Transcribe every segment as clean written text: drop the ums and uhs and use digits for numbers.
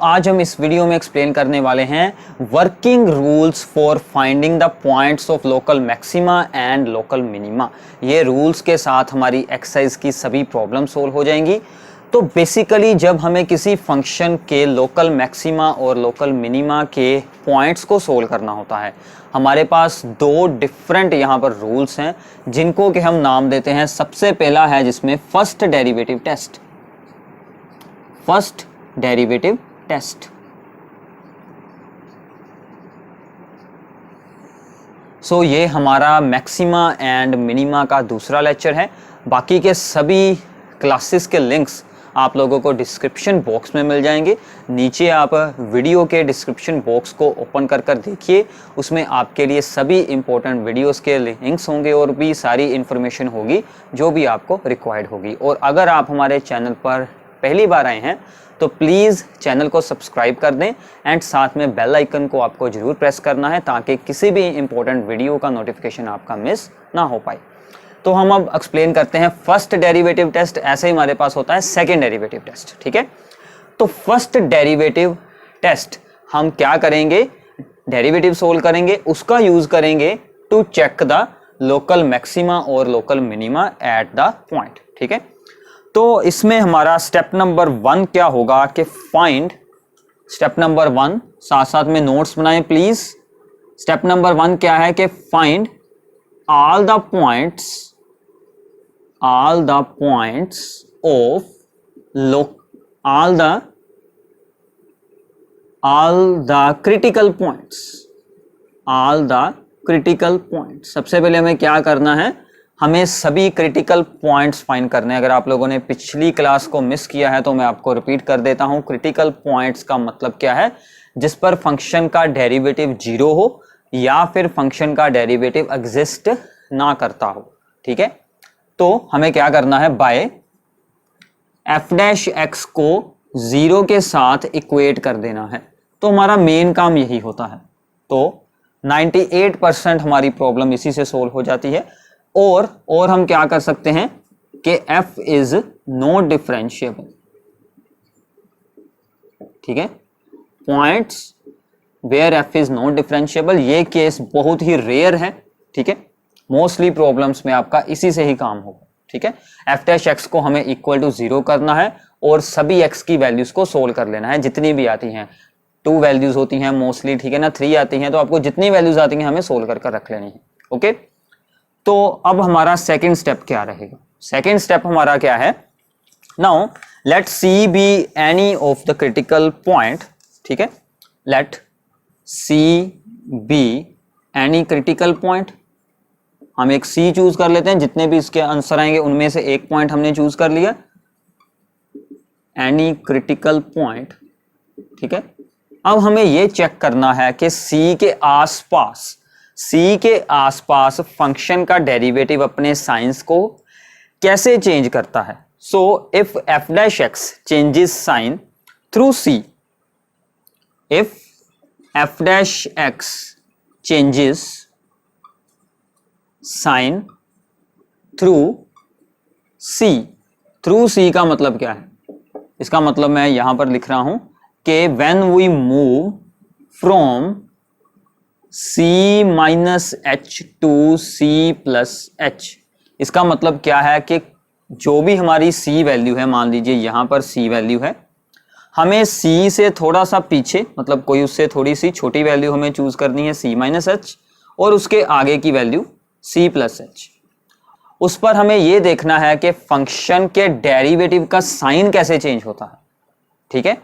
आज हम इस वीडियो में एक्सप्लेन करने वाले हैं working rules for finding the points of local maxima and local minima. ये रूल्स के साथ हमारी एक्सरसाइज की सभी प्रॉब्लम सोल्व हो जाएंगी। तो बेसिकली जब हमें किसी फंक्शन के लोकल मैक्सिमा और लोकल मिनिमा के पॉइंट्स को सोल्व करना होता है, हमारे पास दो डिफरेंट यहाँ पर रूल्स हैं जिनको कि हम नाम देते हैं। सबसे पहला है जिसमें first derivative test. First derivative test. ये हमारा मैक्सिमा एंड मिनिमा का दूसरा लेक्चर है। बाकी के सभी क्लासेस के लिंक्स आप लोगों को डिस्क्रिप्शन बॉक्स में मिल जाएंगे। नीचे आप वीडियो के डिस्क्रिप्शन बॉक्स को ओपन कर देखिए, उसमें आपके लिए सभी इंपॉर्टेंट वीडियोस के लिंक्स होंगे और भी सारी इंफॉर्मेशन होगी जो भी आपको रिक्वायर्ड होगी। और अगर आप हमारे चैनल पर पहली बार आए हैं तो प्लीज़ चैनल को सब्सक्राइब कर दें एंड साथ में बेल आइकन को आपको ज़रूर प्रेस करना है ताकि किसी भी इंपॉर्टेंट वीडियो का नोटिफिकेशन आपका मिस ना हो पाए। तो हम अब एक्सप्लेन करते हैं फर्स्ट डेरिवेटिव टेस्ट। ऐसे ही हमारे पास होता है सेकेंड डेरिवेटिव टेस्ट। ठीक है, तो फर्स्ट डेरिवेटिव टेस्ट हम क्या करेंगे, डेरिवेटिव सोल्व करेंगे, उसका यूज करेंगे to check the local maxima और local minima at the point. ठीक है, तो इसमें हमारा स्टेप नंबर 1 क्या होगा कि फाइंड, स्टेप नंबर 1 साथ साथ में नोट्स बनाएं प्लीज। स्टेप नंबर 1 क्या है कि find all the points of all the critical points। सबसे पहले हमें क्या करना है, हमें सभी क्रिटिकल पॉइंट्स फाइंड करने हैं। अगर आप लोगों ने पिछली क्लास को मिस किया है तो मैं आपको रिपीट कर देता हूं। क्रिटिकल पॉइंट्स का मतलब क्या है, जिस पर फंक्शन का डेरिवेटिव 0 हो या फिर फंक्शन का डेरिवेटिव एग्जिस्ट ना करता हो। ठीक है, तो हमें क्या करना है, बाय एफ डैश एक्स को 0 के साथ इक्वेट कर देना है। तो हमारा मेन काम यही होता है। तो 98% हमारी प्रॉब्लम इसी से सोल्व हो जाती है। और हम क्या कर सकते हैं कि f इज नॉट डिफरेंशिएबल। ठीक है, points where f is not differentiable, ये केस बहुत ही रेयर है। ठीक है, मोस्टली प्रॉब्लम्स में आपका इसी से ही काम होगा। ठीक है, f डैश एक्स को हमें इक्वल टू 0 करना है और सभी x की वैल्यूज को सोल्व कर लेना है, जितनी भी आती हैं। 2 वैल्यूज होती हैं मोस्टली, ठीक है ना, 3 आती हैं, तो आपको जितनी वैल्यूज आती हैं हमें सोल्व कर रख लेनी है। ओके, तो अब हमारा सेकेंड स्टेप क्या रहेगा। सेकेंड स्टेप हमारा क्या है, now let C be any of the critical point. ठीक है, let C be any critical point. हम एक सी चूज कर लेते हैं, जितने भी इसके आंसर आएंगे उनमें से एक पॉइंट हमने चूज कर लिया, एनी क्रिटिकल पॉइंट। ठीक है, अब हमें यह चेक करना है कि सी के आसपास फंक्शन का डेरिवेटिव अपने साइंस को कैसे चेंज करता है। So if f dash x changes sign through c, if f dash x changes sign through c का मतलब क्या है, इसका मतलब मैं यहां पर लिख रहा हूं कि when we move from c minus H to C plus H, इसका मतलब क्या है कि जो भी हमारी c वैल्यू है, मान लीजिए यहां पर c वैल्यू है, हमें c से थोड़ा सा पीछे, मतलब कोई उससे थोड़ी सी छोटी वैल्यू हमें चूज करनी है c माइनस एच, और उसके आगे की वैल्यू c प्लस एच। उस पर हमें यह देखना है कि फंक्शन के डेरिवेटिव का साइन कैसे चेंज होता है। ठीक है,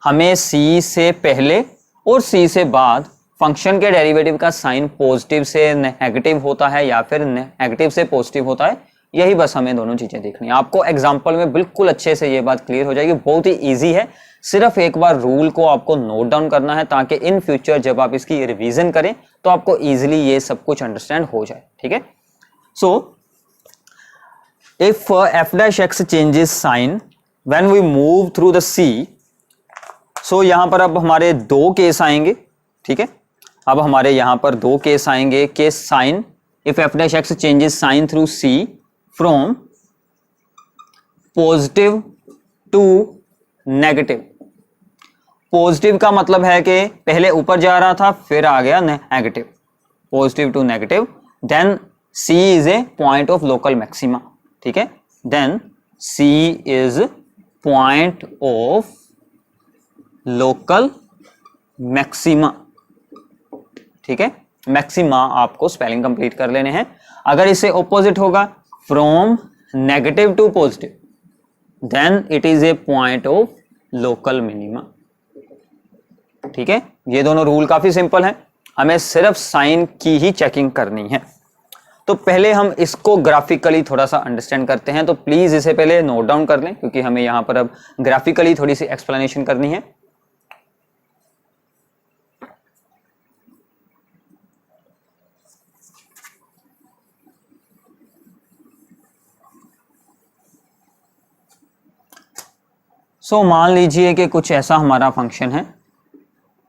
हमें c से पहले और c से बाद फंक्शन के डेरिवेटिव का साइन पॉजिटिव से नेगेटिव होता है या फिर नेगेटिव से पॉजिटिव होता है, यही बस हमें दोनों चीजें देखनी है। आपको एग्जांपल में बिल्कुल अच्छे से ये बात क्लियर हो जाएगी। बहुत ही इजी है, सिर्फ एक बार रूल को आपको नोट डाउन करना है ताकि इन फ्यूचर जब आप इसकी रिवीजन करें तो आपको इजीली ये सब कुछ अंडरस्टैंड हो जाए। ठीक है, so if f dash x changes sign when we move through the c, so यहां पर अब हमारे दो केस आएंगे। ठीक है, अब हमारे यहां पर दो केस आएंगे कि sign, if f dash x changes sign through C from positive to negative, positive का मतलब है कि पहले ऊपर जा रहा था फिर आ गया negative, positive to negative, then C is a point of local maxima, ठीक है, then C is point of local maxima, ठीक है, मैक्सिमा आपको स्पेलिंग कंप्लीट कर लेने हैं। अगर इसे ऑपोजिट होगा from negative to positive, then it is a point of local minima, ठीक है। ये दोनों रूल काफी सिंपल हैं, हमें सिर्फ साइन की ही चेकिंग करनी है। तो पहले हम इसको ग्राफिकली थोड़ा सा अंडरस्टैंड करते हैं, तो प्लीज इसे पहले नोट डाउन कर लें क्योंकि हमें यहां पर अब ग्राफिकली थोड़ी सी एक्सप्लेनेशन करनी है। सो मान लीजिए कि कुछ ऐसा हमारा फंक्शन है,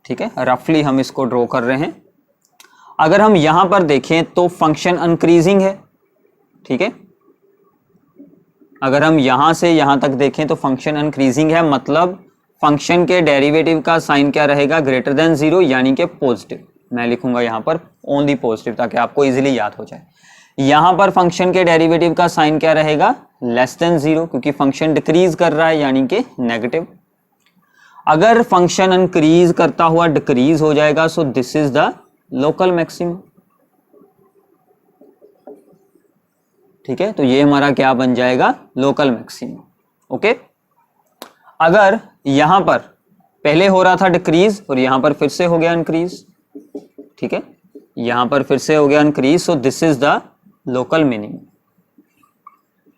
ठीक है, रफली हम इसको ड्रॉ कर रहे हैं। अगर हम यहां पर देखें तो फंक्शन इंक्रीजिंग है, ठीक है, अगर हम यहां से यहां तक देखें तो फंक्शन इंक्रीजिंग है, मतलब फंक्शन के डेरिवेटिव का साइन क्या रहेगा, ग्रेटर देन 0 यानी कि पॉजिटिव। मैं लिखूंगा यहां पर ओनली पॉजिटिव ताकि आपको इजीली याद हो जाए। यहां पर फंक्शन के डेरिवेटिव का साइन क्या रहेगा, लेस देन 0 क्योंकि फंक्शन डिक्रीज कर रहा है यानी कि नेगेटिव। अगर फंक्शन इंक्रीज करता हुआ डिक्रीज हो जाएगा सो this is the local maximum, ठीक है, तो ये हमारा क्या बन जाएगा, लोकल मैक्सिमम, ओके। अगर यहां पर पहले हो रहा था डिक्रीज और यहां पर फिर से हो गया इंक्रीज, ठीक है, यहां पर फिर से हो गया increase, so this is the local minimum.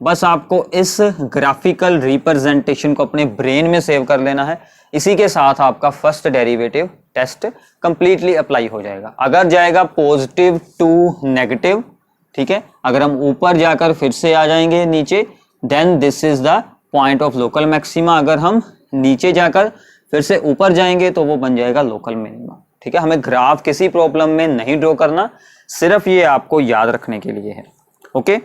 बस आपको इस ग्राफिकल रिप्रेजेंटेशन को अपने ब्रेन में सेव कर लेना है, इसी के साथ आपका first derivative test completely apply हो जाएगा। अगर जाएगा पॉजिटिव टू नेगेटिव, ठीक है, अगर हम ऊपर जाकर फिर से आ जाएंगे नीचे, then this is the point of local maxima. अगर हम नीचे जाकर फिर से ऊपर जाएंगे तो वो बन जाएगा लोकल मिनिमा, ठीक है। हमें ग्राफ किसी प्रॉब्लम में नहीं ड्रॉ करना, सिर्फ ये आपको याद रखने के लिए है, ओके।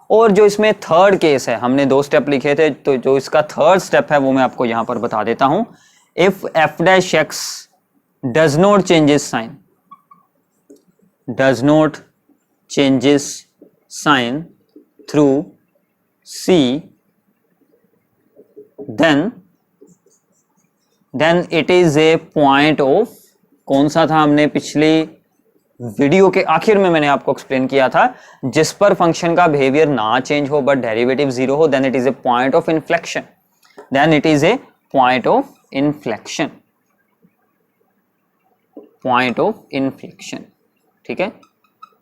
और जो इसमें थर्ड केस है, हमने 2 स्टेप लिखे थे, तो जो इसका थर्ड स्टेप है वो मैं आपको यहां पर बता देता हूं। If f dash x does not changes sign, does not changes sign through C, then it is a point of, कौन सा था, हमने पिछली वीडियो के आखिर में मैंने आपको एक्सप्लेन किया था, जिस पर फंक्शन का बिहेवियर ना चेंज हो बट डेरिवेटिव 0 हो, then it is a point of inflection, then it is a point of inflection, point of inflection, ठीक है।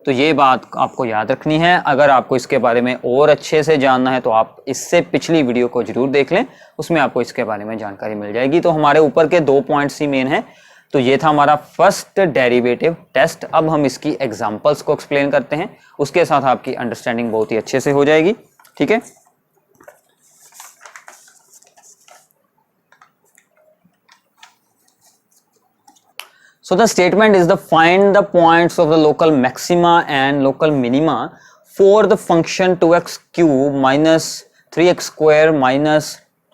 तो ये बात आपको याद रखनी है। अगर आपको इसके बारे में और अच्छे से जानना है तो आप इससे पिछली वीडियो को जरूर देख लें, उसमें आपको इसके बारे में जानकारी मिल जाएगी। तो हमारे ऊपर के 2 पॉइंट्स ही मेन है। तो ये था हमारा फर्स्ट डेरिवेटिव टेस्ट। अब हम इसकी एग्जांपल्स को एक्सप्लेन करते हैं, उसके साथ आपकी अंडरस्टैंडिंग बहुत ही अच्छे से हो जाएगी, ठीक है। So the statement is the find the points of the local maxima and local minima for the function 2x cube minus 3x square minus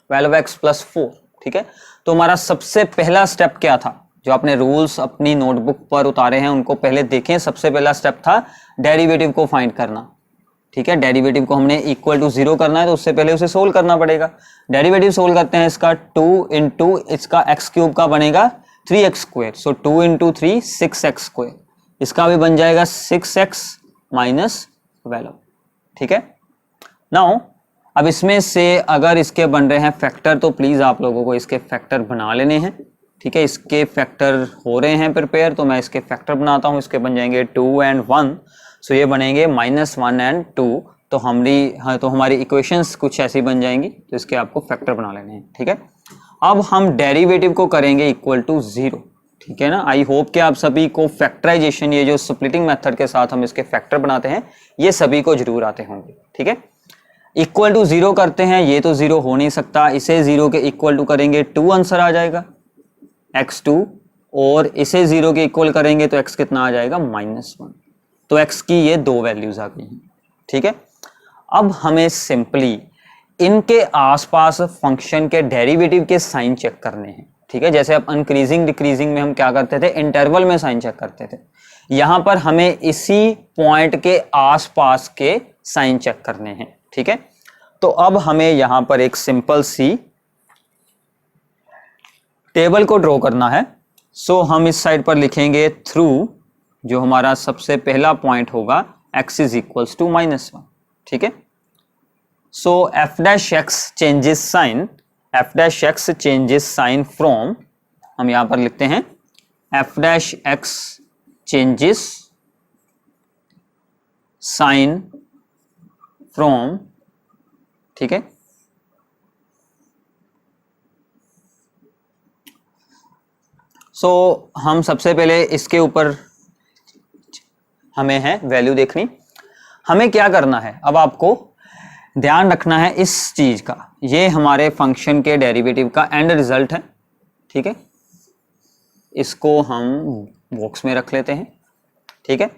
12x plus 4, ठीक है। तो हमारा सबसे पहला स्टेप क्या था, जो आपने रूल्स अपनी नोटबुक पर उतारे हैं उनको पहले देखें। सबसे पहला स्टेप था डेरिवेटिव को फाइंड करना, ठीक है। डेरिवेटिव को हमने इक्वल टू 0 करना है तो उससे पहले उसे सोल्व करना पड़ेगा। डेरिवेटिव सोल्व करते हैं, इसका 2 इंटू इसका एक्स क्यूब का बनेगा 3x स्क्वायर, सो 2 इंटू 3 6x स्क्वायर, इसका भी बन जाएगा 6x माइनस 12, ठीक है। नाउ अब इसमें से अगर इसके बन रहे हैं फैक्टर तो प्लीज आप लोगों को इसके फैक्टर बना लेने हैं, ठीक है। इसके फैक्टर हो रहे हैं प्रिपेयर, तो मैं इसके फैक्टर बनाता हूं। इसके बन जाएंगे 2 एंड 1, सो ये बनेंगे -1 एंड 2। तो हमारी इक्वेशंस कुछ ऐसी बन जाएंगी, तो इसके आपको फैक्टर बना लेने हैं, ठीक है। अब हम डेरिवेटिव को करेंगे इक्वल टू 0, ठीक है ना। आई होप कि आप सभी को फैक्टराइजेशन, ये जो स्प्लिटिंग मेथड के साथ हम इसके फैक्टर बनाते हैं, ये सभी को जरूर आते होंगे, ठीक है। इक्वल टू 0 करते हैं, ये तो 0 हो नहीं सकता, इसे 0 के इक्वल टू करेंगे 2 आंसर आ जाएगा x2, और इसे 0 के इक्वल करेंगे तो x कितना आ जाएगा -1। तो x की ये 2 वैल्यूज आ गई हैं, ठीक है। अब हमें सिंपली इनके आसपास फंक्शन के डेरिवेटिव के साइन चेक करने हैं। ठीक है, जैसे अब इंक्रीजिंग डिक्रीजिंग में हम क्या करते थे, इंटरवल में साइन चेक करते थे, यहां पर हमें इसी पॉइंट के आसपास के साइन चेक करने हैं। ठीक है, तो अब हमें यहां पर एक सिंपल सी टेबल को ड्रॉ करना है। सो हम इस साइड पर लिखेंगे थ्रू, जो हमारा सबसे पहला पॉइंट होगा x इज इक्वल्स टू -1। ठीक है, so f dash x changes sign, f dash x changes sign from, हम यहां पर लिखते हैं f dash x changes sign from. ठीक है, सो हम सबसे पहले इसके ऊपर हमें है वैल्यू देखनी। हमें क्या करना है, अब आपको ध्यान रखना है इस चीज का, ये हमारे फंक्शन के डेरिवेटिव का एंड रिजल्ट है। ठीक है, इसको हम बॉक्स में रख लेते हैं। ठीक है,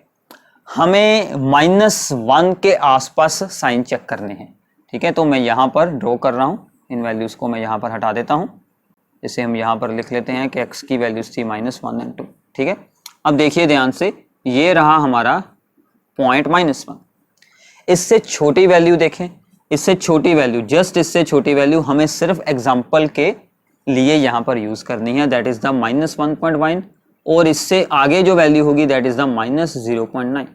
हमें -1 के आसपास साइन चेक करने हैं। ठीक है, तो मैं यहां पर ड्रॉ कर रहा हूं, इन वैल्यूज को मैं यहां पर हटा देता हूं। इसे हम यहां पर लिख लेते हैं कि x की वैल्यूज थी -1 और 2। ठीक है, अब देखिए ध्यान से, ये रहा हमारा पॉइंट -1। इससे छोटी वैल्यू देखें, इससे छोटी वैल्यू, जस्ट इससे छोटी वैल्यू हमें सिर्फ एग्जांपल के लिए यहां पर यूज करनी है, दैट इज द -1.1, और इससे आगे जो वैल्यू होगी दैट इज द -0.9।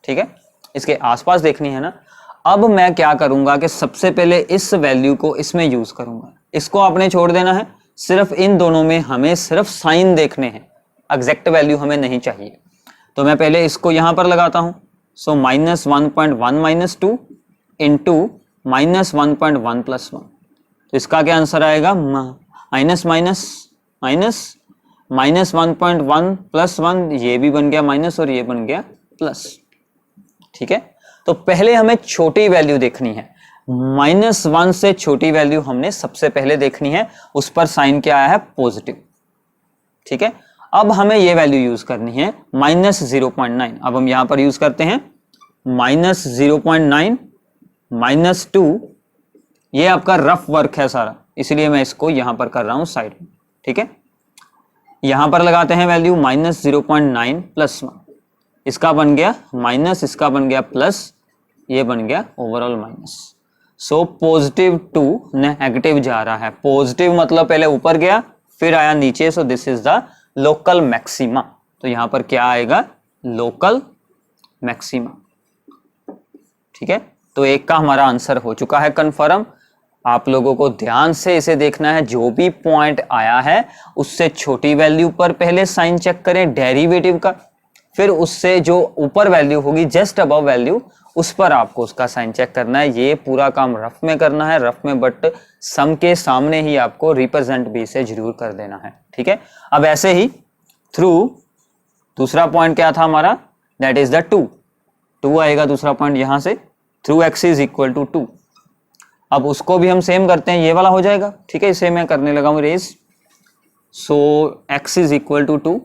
ठीक है, इसके आसपास देखनी है ना। अब मैं क्या करूंगा कि सबसे पहले इस वैल्यू को इसमें यूज करूंगा, इसको आपने छोड़ देना है, सिर्फ इन दोनों में हमें सिर्फ साइन देखने हैं, एग्जैक्ट वैल्यू हमें नहीं चाहिए। तो मैं पहले इसको यहां पर लगाता हूं, सो -1.1 - 2 इंटू -1.1 + 1, तो इसका क्या आंसर आएगा, माइनस माइनस माइनस -1.1 + 1, ये भी बन गया माइनस और ये बन गया प्लस। ठीक है, तो पहले हमें छोटी वैल्यू देखनी है, -1 से छोटी वैल्यू हमने सबसे पहले देखनी है, उस पर साइन क्या आया है, पॉजिटिव। ठीक है, अब हमें ये वैल्यू यूज करनी है -0.9। अब हम यहां पर यूज करते हैं -0.9 - 2, ये आपका रफ वर्क है सारा, इसलिए मैं इसको यहां पर कर रहा हूं साइड में। ठीक है, यहां पर लगाते हैं वैल्यू -0.9 + 1, इसका बन गया माइनस, इसका बन गया प्लस, ये बन गया overall minus. So positive to negative जा रहा है, पॉजिटिव मतलब पहले ऊपर गया फिर आया नीचे, सो this is the local maxima. तो यहां पर क्या आएगा, लोकल मैक्सिमा। ठीक है, तो एक का हमारा आंसर हो चुका है कंफर्म। आप लोगों को ध्यान से इसे देखना है, जो भी पॉइंट आया है उससे छोटी वैल्यू पर पहले साइन चेक करें डेरिवेटिव का, फिर उससे जो ऊपर वैल्यू होगी जस्ट अबव वैल्यू, उस पर आपको उसका साइन चेक करना है। ये पूरा काम रफ में करना है, रफ में, बट सम के सामने ही आपको रिप्रेजेंट भी से जरूर कर देना है। ठीक है, अब ऐसे ही थ्रू, दूसरा पॉइंट क्या था हमारा, दैट इज द 2 आएगा दूसरा पॉइंट यहां से, through x is equal to 2। अब उसको भी हम सेम करते हैं, ये वाला हो जाएगा। ठीक है, इसे मैं करने लगा हूं रेज, so x is equal to 2।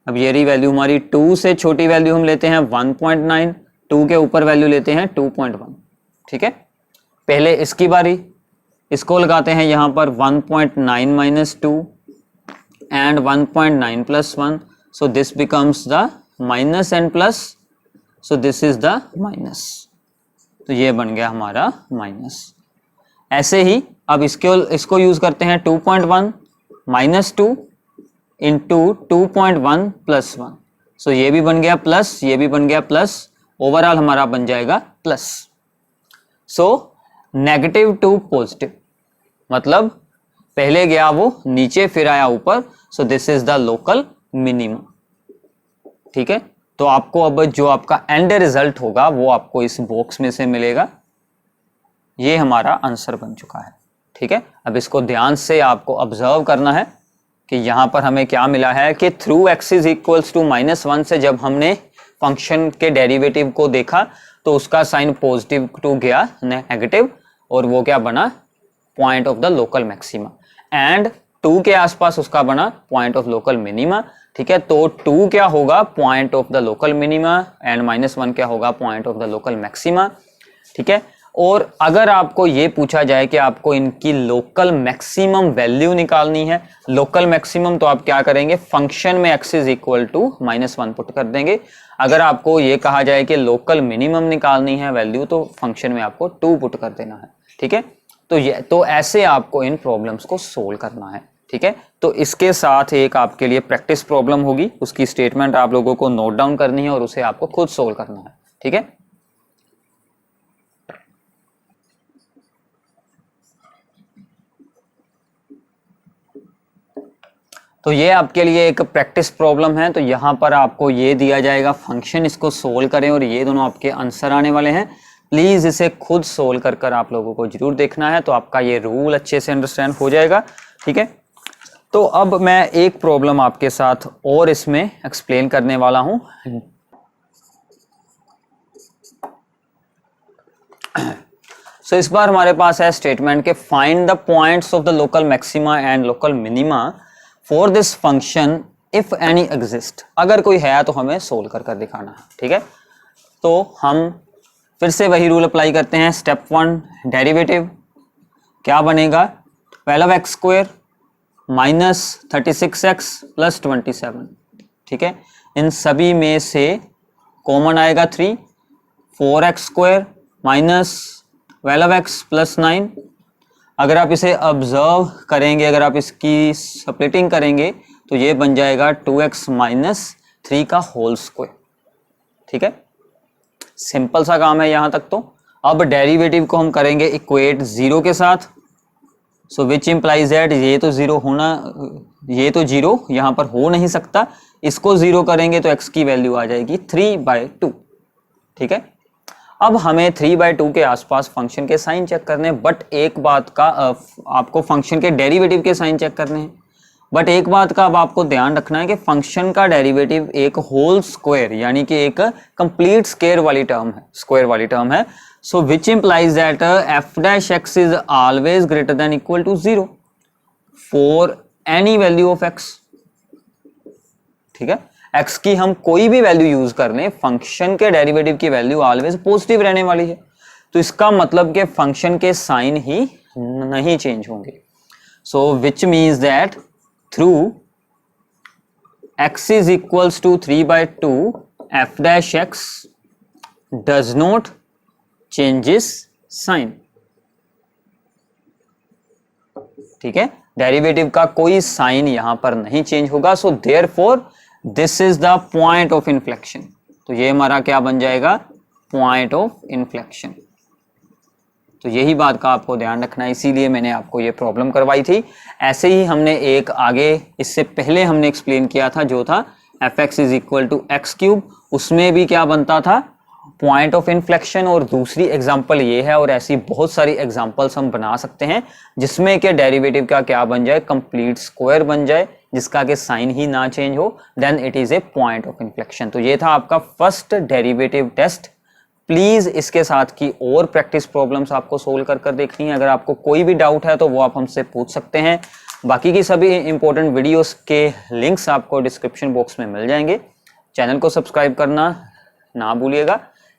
अब ये रही वैल्यू हमारी, 2 से छोटी वैल्यू हम लेते हैं 1.9, 2 के ऊपर वैल्यू लेते हैं 2.1। ठीक है, पहले इसकी बारी, इसको लगाते हैं यहां पर 1.9 - 2 and 1.9 + 1, so this becomes the minus and plus, so this is the minus, तो ये बन गया हमारा माइनस। ऐसे ही अब इसको यूज करते हैं 2.1 - 2 इंटू 2.1 + 1, सो ये भी बन गया प्लस, ये भी बन गया प्लस, ओवरऑल हमारा बन जाएगा plus. So negative to positive, मतलब पहले गया वो नीचे फिर आया ऊपर, so this is the local minimum. ठीक है, तो आपको अब जो आपका एंड रिजल्ट होगा वो आपको इस बॉक्स में से मिलेगा। ये हमारा आंसर बन चुका है। ठीक है, अब इसको ध्यान से आपको ऑब्जर्व करना है कि यहां पर हमें क्या मिला है कि through x is equals to -1 से जब हमने फंक्शन के डेरिवेटिव को देखा तो उसका साइन पॉजिटिव टू गया नेगेटिव, और वो क्या बना, point of the local maxima, and 2 के आसपास उसका बना पॉइंट ऑफ लोकल मिनिमा। ठीक है, तो 2 क्या होगा, point of the local minima, and -1 क्या होगा, point of the local maxima. ठीक है, और अगर आपको ये पूछा जाए कि आपको इनकी लोकल मैक्सिमम वैल्यू निकालनी है, लोकल मैक्सिमम, तो आप क्या करेंगे, फंक्शन में x is equal to -1 put कर देंगे। अगर आपको ये कहा जाए कि लोकल मिनिमम निकालनी है वैल्यू, तो फंक्शन में आपको 2 पुट कर देना है। ठीक है, तो ऐसे आपको इन प्रॉब्लम्स को सोल्व करना है। ठीक है, तो इसके साथ एक आपके लिए प्रैक्टिस प्रॉब्लम होगी, उसकी स्टेटमेंट आप लोगों को नोट डाउन करनी है और उसे आपको खुद सोल्व करना है। ठीक है, तो ये आपके लिए एक प्रैक्टिस प्रॉब्लम है। तो यहां पर आपको ये दिया जाएगा फंक्शन, इसको सोल्व करें और ये दोनों आपके आंसर आने वाले हैं। प्लीज इसे खुद सोल्व कर कर आप लोगों को जरूर देखना है, तो आपका ये रूल अच्छे से अंडरस्टैंड हो जाएगा। ठीक है, तो अब मैं एक प्रॉब्लम आपके साथ और इसमें एक्सप्लेन करने वाला हूं। सो इस बार हमारे पास है स्टेटमेंट के find the points of the local maxima and local minima for this function if any exist. अगर कोई है तो हमें सोल्व कर कर दिखाना है। ठीक है, तो हम फिर से वही रूल अप्लाई करते हैं। स्टेप 1 डेरिवेटिव क्या बनेगा, 12x² -36x + 27। ठीक है, इन सभी में से कॉमन आएगा 3, 4x² -12x + 9। अगर आप इसे ऑब्जर्व करेंगे, अगर आप इसकी स्प्लिटिंग करेंगे तो ये बन जाएगा 2x - 3 का होल स्क्वायर। ठीक है, सिंपल सा काम है यहां तक। तो अब डेरिवेटिव को हम करेंगे इक्वेट 0 के साथ। सो विच इंप्लाइज दैट ये तो 0 होना, ये तो 0 यहां पर हो नहीं सकता। इसको 0 करेंगे तो x की वैल्यू आ जाएगी 3/2। ठीक है, अब हमें 3/2 के आसपास फंक्शन के साइन चेक करने हैं, बट एक बात का आपको फंक्शन के डेरिवेटिव के साइन चेक करने हैं। बट एक बात का अब आपको ध्यान रखना है कि फंक्शन का डेरिवेटिव एक होल स्क्वायर यानी कि एक कंप्लीट स्क्वायर वाली टर्म है। So which implies that f' is always greater than equal to 0 for any value of x। ठीक है, x की हम कोई भी वैल्यू यूज कर लें, फंक्शन के डेरिवेटिव की वैल्यू ऑलवेज पॉजिटिव रहने वाली है। तो इसका मतलब कि फंक्शन के साइन ही नहीं चेंज होंगे। So which means that through x is equals to 3/2 f' does not changes sign। ठीक है, डेरिवेटिव का कोई साइन यहां पर नहीं चेंज होगा। So therefore this is the point of inflection. तो ये हमारा क्या बन जाएगा, पॉइंट ऑफ इन्फ्लेक्शन। तो यही बात का आपको ध्यान रखना है, इसीलिए मैंने आपको ये प्रॉब्लम करवाई थी। ऐसे ही हमने एक आगे इससे पहले हमने एक्सप्लेन किया था, जो था f(x = x³। उसमें भी क्या बनता था, पॉइंट ऑफ इन्फ्लेक्शन। और दूसरी एग्जांपल ये है, और ऐसी बहुत सारी एग्जांपल्स हम बना सकते हैं जिसमें कि डेरिवेटिव का क्या बन जाए, कंप्लीट स्क्वायर बन जाए, जिसका के साइन ही ना चेंज हो, then it is a point of inflection. तो ये था आपका फर्स्ट डेरिवेटिव टेस्ट। प्लीज इसके साथ की और प्रैक्टिस प्रॉब्लम्स आपको सोल्व कर कर देखनी है। अगर आपको कोई भी डाउट है तो वो आप हमसे पूछ सकते हैं। बाकी की सभी इंपॉर्टेंट वीडियोस के लिंक्स आपको डिस्क्रिप्शन बॉक्स में मिल जाएंगे। चैनल को सब्सक्राइब करना ना भूलिएगा।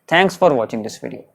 Thanks for watching this video.